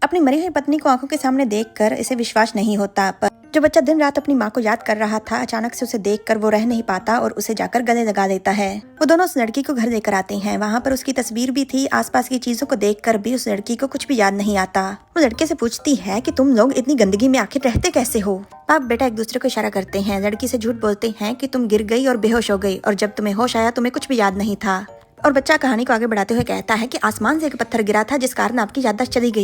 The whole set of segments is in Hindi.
अपनी मरी हुई पत्नी को आंखों के सामने देखकर इसे विश्वास नहीं होता, पर जो बच्चा दिन रात अपनी माँ को याद कर रहा था, अचानक से उसे देखकर वो रह नहीं पाता और उसे जाकर गले लगा देता है। वो दोनों उस लड़की को घर लेकर आते हैं। वहाँ पर उसकी तस्वीर भी थी। आसपास की चीजों को देखकर भी उस लड़की को कुछ भी याद नहीं आता। वो लड़के से पूछती है कि तुम लोग इतनी गंदगी में आखिर रहते कैसे हो। बाप बेटा एक दूसरे को इशारा करते हैं। लड़की से झूठ बोलते हैं कि तुम गिर गई और बेहोश हो गई और जब तुम्हें होश आया तुम्हें कुछ भी याद नहीं था। और बच्चा कहानी को आगे बढ़ाते हुए कहता है कि आसमान से एक पत्थर गिरा था जिस कारण आपकी याददाश्त चली गई।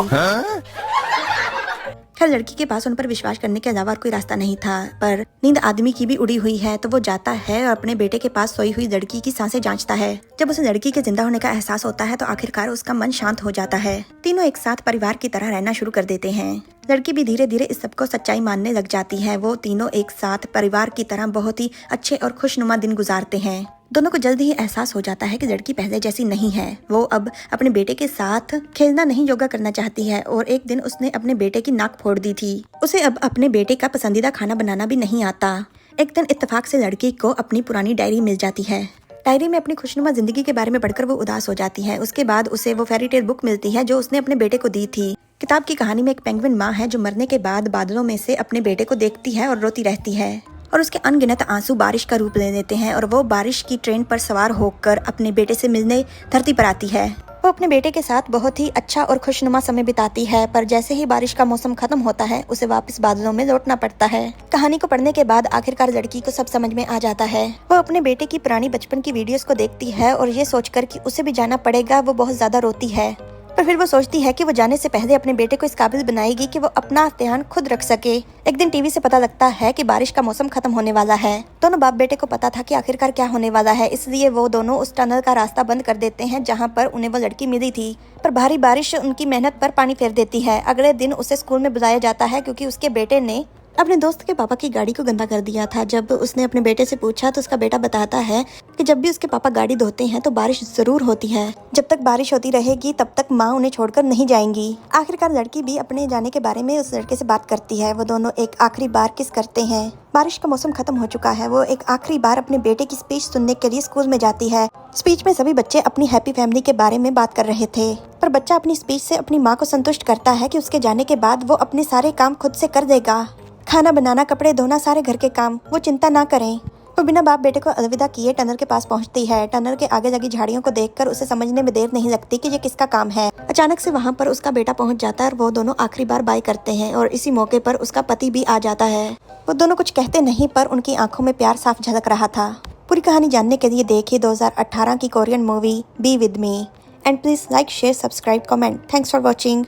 खैर लड़की के पास उन पर विश्वास करने के अलावा कोई रास्ता नहीं था, पर नींद आदमी की भी उड़ी हुई है तो वो जाता है और अपने बेटे के पास सोई हुई लड़की की सांसें जांचता है। जब उसे लड़की के जिंदा होने का एहसास होता है तो आखिरकार उसका मन शांत हो जाता है। तीनों एक साथ परिवार की तरह रहना शुरू कर देते हैं। लड़की भी धीरे धीरे इस सबको सच्चाई मानने लग जाती है। वो तीनों एक साथ परिवार की तरह बहुत ही अच्छे और खुशनुमा दिन गुजारते हैं। दोनों को जल्द ही एहसास हो जाता है कि लड़की पहले जैसी नहीं है। वो अब अपने बेटे के साथ खेलना नहीं योगा करना चाहती है और एक दिन उसने अपने बेटे की नाक फोड़ दी थी। उसे अब अपने बेटे का पसंदीदा खाना बनाना भी नहीं आता। एक दिन इत्तेफाक से लड़की को अपनी पुरानी डायरी मिल जाती है। डायरी में अपनी खुशनुमा जिंदगी के बारे में पढ़कर वो उदास हो जाती है। उसके बाद उसे वो फेरी टेल बुक मिलती है जो उसने अपने बेटे को दी थी। किताब की कहानी में एक पेंगुइन माँ है जो मरने के बाद बादलों में से अपने बेटे को देखती है और रोती रहती है और उसके अनगिनत आंसू बारिश का रूप ले लेते हैं और वो बारिश की ट्रेन पर सवार होकर अपने बेटे से मिलने धरती पर आती है। वो अपने बेटे के साथ बहुत ही अच्छा और खुशनुमा समय बिताती है, पर जैसे ही बारिश का मौसम खत्म होता है उसे वापस बादलों में लौटना पड़ता है। कहानी को पढ़ने के बाद आखिरकार लड़की को सब समझ में आ जाता है। वो अपने बेटे की पुरानी बचपन की वीडियोस को देखती है और ये सोचकर कि उसे भी जाना पड़ेगा वो बहुत ज्यादा रोती है, पर फिर वो सोचती है कि वो जाने से पहले अपने बेटे को इस काबिल बनाएगी कि वो अपना ध्यान खुद रख सके। एक दिन टीवी से पता लगता है कि बारिश का मौसम खत्म होने वाला है। दोनों बाप बेटे को पता था कि आखिरकार क्या होने वाला है, इसलिए वो दोनों उस टनल का रास्ता बंद कर देते हैं जहाँ पर उन्हें वो लड़की मिली थी। पर भारी बारिश उनकी मेहनत पर पानी फेर देती है। अगले दिन उसे स्कूल में बुलाया जाता है क्योंकि उसके बेटे ने अपने दोस्त के पापा की गाड़ी को गंदा कर दिया था। जब उसने अपने बेटे से पूछा तो उसका बेटा बताता है कि जब भी उसके पापा गाड़ी धोते हैं तो बारिश जरूर होती है। जब तक बारिश होती रहेगी तब तक माँ उन्हें छोड़कर नहीं जाएंगी। आखिरकार लड़की भी अपने जाने के बारे में उस लड़के से बात करती है। वो दोनों एक आखिरी बार किस करते हैं। बारिश का मौसम खत्म हो चुका है। वो एक आखिरी बार अपने बेटे की स्पीच सुनने के लिए स्कूल में जाती है। स्पीच में सभी बच्चे अपनी हैप्पी फैमिली के बारे में बात कर रहे थे, पर बच्चा अपनी स्पीच से अपनी माँ को संतुष्ट करता है कि उसके जाने के बाद वो अपने सारे काम खुद से कर देगा। खाना बनाना, कपड़े धोना, सारे घर के काम वो चिंता ना करें। वो बिना बाप बेटे को अलविदा किए टनल के पास पहुंचती है। टनल के आगे लगी झाड़ियों को देखकर उसे समझने में देर नहीं लगती कि ये किसका काम है। अचानक से वहां पर उसका बेटा पहुंच जाता है और वो दोनों आखिरी बार बाय करते हैं और इसी मौके पर उसका पति भी आ जाता है। वो दोनों कुछ कहते नहीं, पर उनकी आंखों में प्यार साफ झलक रहा था। पूरी कहानी जानने के लिए देखिए 2018 की Korean movie be with me and please like, share, subscribe, comment. Thanks for watching.